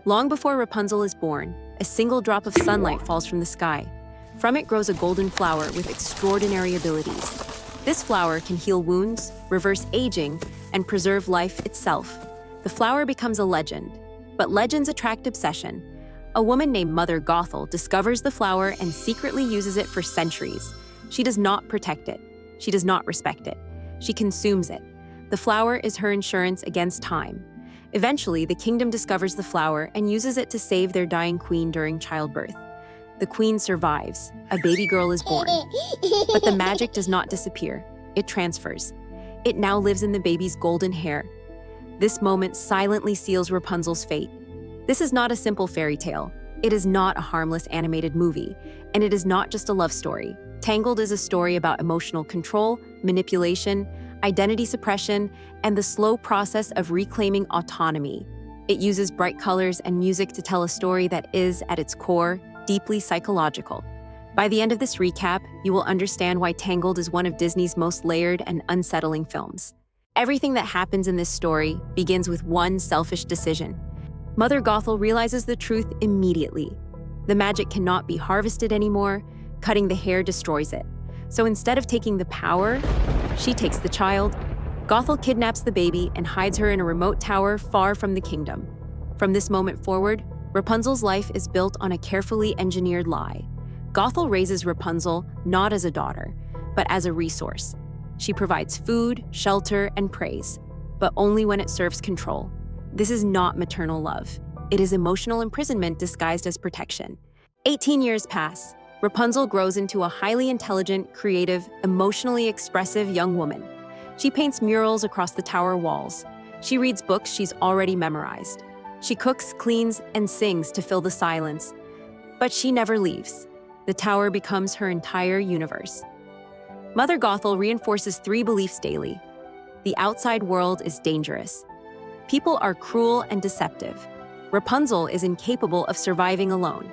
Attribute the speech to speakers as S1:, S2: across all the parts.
S1: Long before Rapunzel is born, a single drop of sunlight falls from the sky. From it grows a golden flower with extraordinary abilities. This flower can heal wounds, reverse aging, and preserve life itself. The flower becomes a legend, but legends attract obsession. A woman named Mother Gothel discovers the flower and secretly uses it for centuries. She does not protect it. She does not respect it. She consumes it. The flower is her insurance against time. Eventually, the kingdom discovers the flower and uses it to save their dying queen during childbirth. The queen survives. A baby girl is born. But the magic does not disappear. It transfers. It now lives in the baby's golden hair. This moment silently seals Rapunzel's fate. This is not a simple fairy tale. It is not a harmless animated movie. And it is not just a love story. Tangled is a story about emotional control, manipulation, identity suppression, and the slow process of reclaiming autonomy. It uses bright colors and music to tell a story that is, at its core, deeply psychological. By the end of this recap, you will understand why Tangled is one of Disney's most layered and unsettling films. Everything that happens in this story begins with one selfish decision. Mother Gothel realizes the truth immediately. The magic cannot be harvested anymore. Cutting the hair destroys it. So instead of taking the power, she takes the child. Gothel kidnaps the baby and hides her in a remote tower far from the kingdom. From this moment forward, Rapunzel's life is built on a carefully engineered lie. Gothel raises Rapunzel not as a daughter, but as a resource. She provides food, shelter, and praise, but only when it serves control. This is not maternal love. It is emotional imprisonment disguised as protection. 18 years pass. Rapunzel grows into a highly intelligent, creative, emotionally expressive young woman. She paints murals across the tower walls. She reads books she's already memorized. She cooks, cleans, and sings to fill the silence. But she never leaves. The tower becomes her entire universe. Mother Gothel reinforces 3 beliefs daily. The outside world is dangerous. People are cruel and deceptive. Rapunzel is incapable of surviving alone.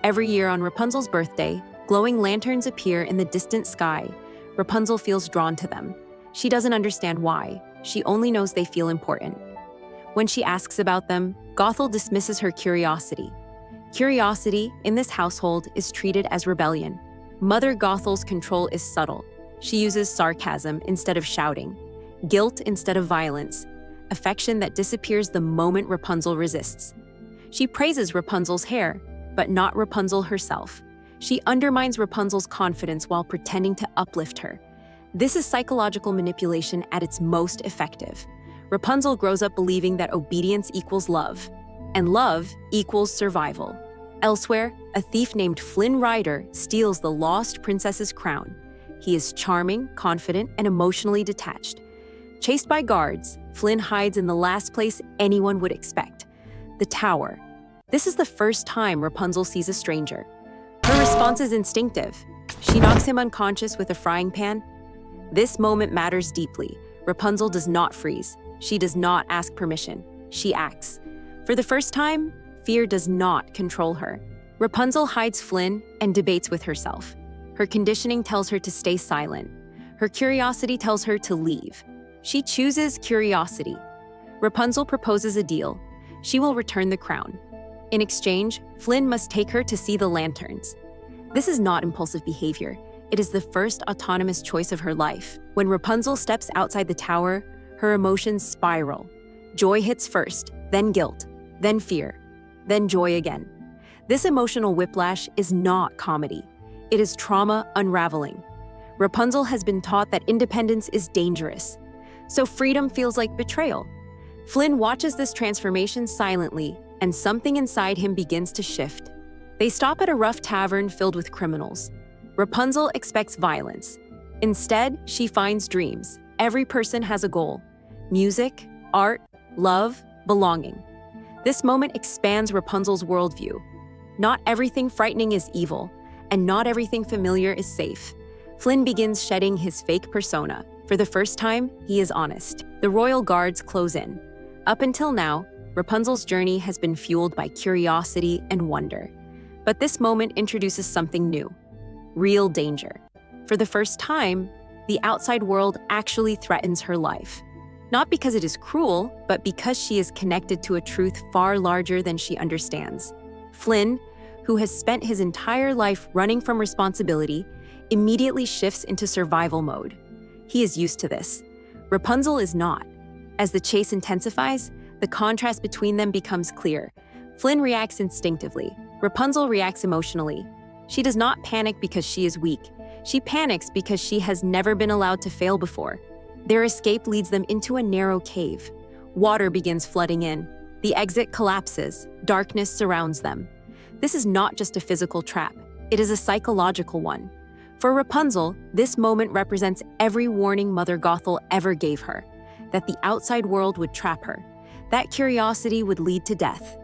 S1: Every year on Rapunzel's birthday, glowing lanterns appear in the distant sky. Rapunzel feels drawn to them. She doesn't understand why. She only knows they feel important. When she asks about them, Gothel dismisses her curiosity. Curiosity, in this household, is treated as rebellion. Mother Gothel's control is subtle. She uses sarcasm instead of shouting, guilt instead of violence, affection that disappears the moment Rapunzel resists. She praises Rapunzel's hair, but not Rapunzel herself. She undermines Rapunzel's confidence while pretending to uplift her. This is psychological manipulation at its most effective. Rapunzel grows up believing that obedience equals love, and love equals survival. Elsewhere, a thief named Flynn Rider steals the lost princess's crown. He is charming, confident, and emotionally detached. Chased by guards, Flynn hides in the last place anyone would expect, the tower. This is the first time Rapunzel sees a stranger. Her response is instinctive. She knocks him unconscious with a frying pan. This moment matters deeply. Rapunzel does not freeze. She does not ask permission. She acts. For the first time, fear does not control her. Rapunzel hides Flynn and debates with herself. Her conditioning tells her to stay silent. Her curiosity tells her to leave. She chooses curiosity. Rapunzel proposes a deal. She will return the crown. In exchange, Flynn must take her to see the lanterns. This is not impulsive behavior. It is the first autonomous choice of her life. When Rapunzel steps outside the tower, her emotions spiral. Joy hits first, then guilt, then fear, then joy again. This emotional whiplash is not comedy. It is trauma unraveling. Rapunzel has been taught that independence is dangerous, so freedom feels like betrayal. Flynn watches this transformation silently, and something inside him begins to shift. They stop at a rough tavern filled with criminals. Rapunzel expects violence. Instead, she finds dreams. Every person has a goal: music, art, love, belonging. This moment expands Rapunzel's worldview. Not everything frightening is evil, and not everything familiar is safe. Flynn begins shedding his fake persona. For the first time, he is honest. The royal guards close in. Up until now, Rapunzel's journey has been fueled by curiosity and wonder. But this moment introduces something new: real danger. For the first time, the outside world actually threatens her life. Not because it is cruel, but because she is connected to a truth far larger than she understands. Flynn, who has spent his entire life running from responsibility, immediately shifts into survival mode. He is used to this. Rapunzel is not. As the chase intensifies, the contrast between them becomes clear. Flynn reacts instinctively. Rapunzel reacts emotionally. She does not panic because she is weak. She panics because she has never been allowed to fail before. Their escape leads them into a narrow cave. Water begins flooding in. The exit collapses. Darkness surrounds them. This is not just a physical trap. It is a psychological one. For Rapunzel, this moment represents every warning Mother Gothel ever gave her, that the outside world would trap her. That curiosity would lead to death.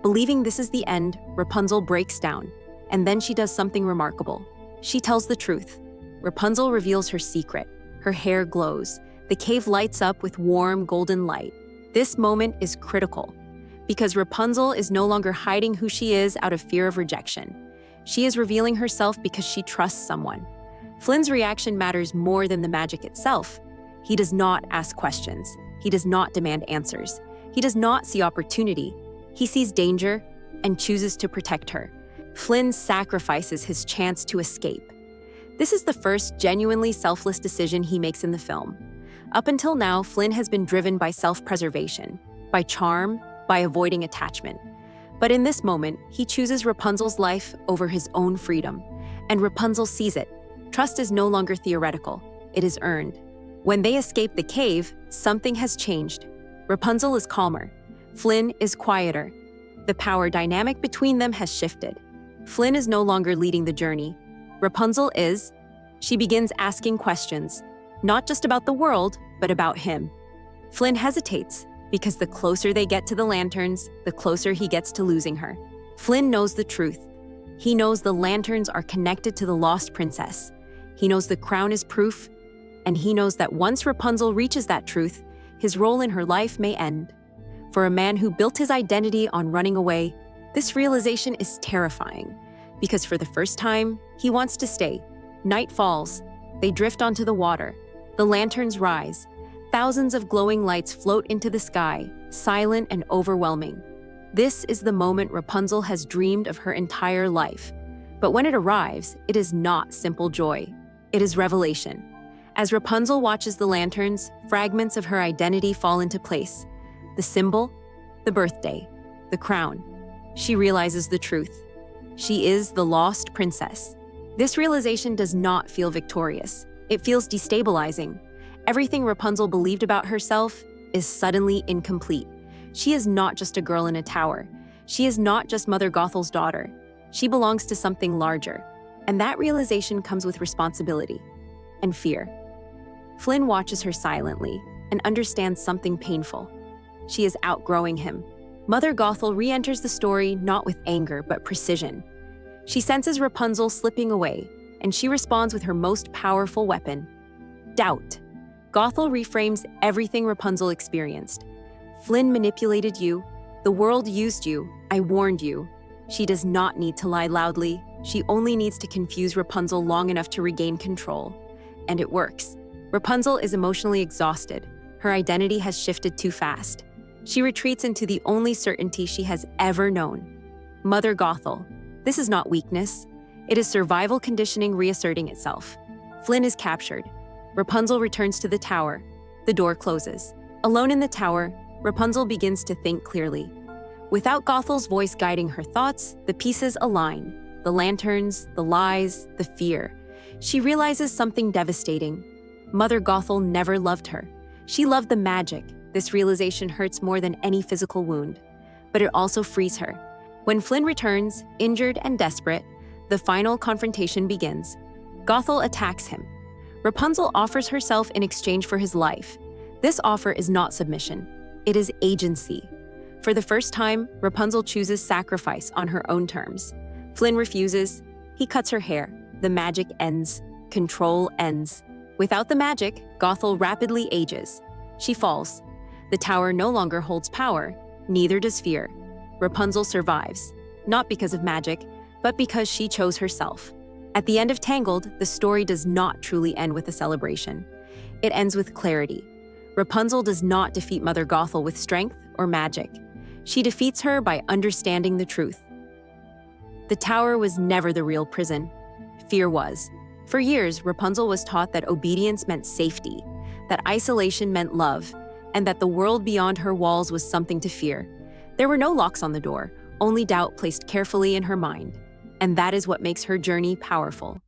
S1: Believing this is the end, Rapunzel breaks down, and then she does something remarkable. She tells the truth. Rapunzel reveals her secret. Her hair glows. The cave lights up with warm, golden light. This moment is critical, because Rapunzel is no longer hiding who she is out of fear of rejection. She is revealing herself because she trusts someone. Flynn's reaction matters more than the magic itself. He does not ask questions. He does not demand answers. He does not see opportunity. He sees danger and chooses to protect her. Flynn sacrifices his chance to escape. This is the first genuinely selfless decision he makes in the film. Up until now, Flynn has been driven by self-preservation, by charm, by avoiding attachment. But in this moment, he chooses Rapunzel's life over his own freedom. And Rapunzel sees it. Trust is no longer theoretical. It is earned. When they escape the cave, something has changed. Rapunzel is calmer. Flynn is quieter. The power dynamic between them has shifted. Flynn is no longer leading the journey. Rapunzel is. She begins asking questions, not just about the world, but about him. Flynn hesitates, because the closer they get to the lanterns, the closer he gets to losing her. Flynn knows the truth. He knows the lanterns are connected to the lost princess. He knows the crown is proof, and he knows that once Rapunzel reaches that truth, his role in her life may end. For a man who built his identity on running away, this realization is terrifying, because for the first time, he wants to stay. Night falls. They drift onto the water. The lanterns rise. Thousands of glowing lights float into the sky, silent and overwhelming. This is the moment Rapunzel has dreamed of her entire life. But when it arrives, it is not simple joy. It is revelation. As Rapunzel watches the lanterns, fragments of her identity fall into place. The symbol, the birthday, the crown. She realizes the truth. She is the lost princess. This realization does not feel victorious. It feels destabilizing. Everything Rapunzel believed about herself is suddenly incomplete. She is not just a girl in a tower. She is not just Mother Gothel's daughter. She belongs to something larger. And that realization comes with responsibility and fear. Flynn watches her silently and understands something painful. She is outgrowing him. Mother Gothel re-enters the story not with anger, but precision. She senses Rapunzel slipping away, and she responds with her most powerful weapon: doubt. Gothel reframes everything Rapunzel experienced. Flynn manipulated you. The world used you. I warned you. She does not need to lie loudly. She only needs to confuse Rapunzel long enough to regain control. And it works. Rapunzel is emotionally exhausted. Her identity has shifted too fast. She retreats into the only certainty she has ever known. Mother Gothel. This is not weakness. It is survival conditioning reasserting itself. Flynn is captured. Rapunzel returns to the tower. The door closes. Alone in the tower, Rapunzel begins to think clearly. Without Gothel's voice guiding her thoughts, the pieces align. The lanterns, the lies, the fear. She realizes something devastating. Mother Gothel never loved her. She loved the magic. This realization hurts more than any physical wound. But it also frees her. When Flynn returns, injured and desperate, the final confrontation begins. Gothel attacks him. Rapunzel offers herself in exchange for his life. This offer is not submission. It is agency. For the first time, Rapunzel chooses sacrifice on her own terms. Flynn refuses. He cuts her hair. The magic ends. Control ends. Without the magic, Gothel rapidly ages. She falls. The tower no longer holds power. Neither does fear. Rapunzel survives, not because of magic, but because she chose herself. At the end of Tangled, the story does not truly end with a celebration. It ends with clarity. Rapunzel does not defeat Mother Gothel with strength or magic. She defeats her by understanding the truth. The tower was never the real prison. Fear was. For years, Rapunzel was taught that obedience meant safety, that isolation meant love, and that the world beyond her walls was something to fear. There were no locks on the door, only doubt placed carefully in her mind. And that is what makes her journey powerful.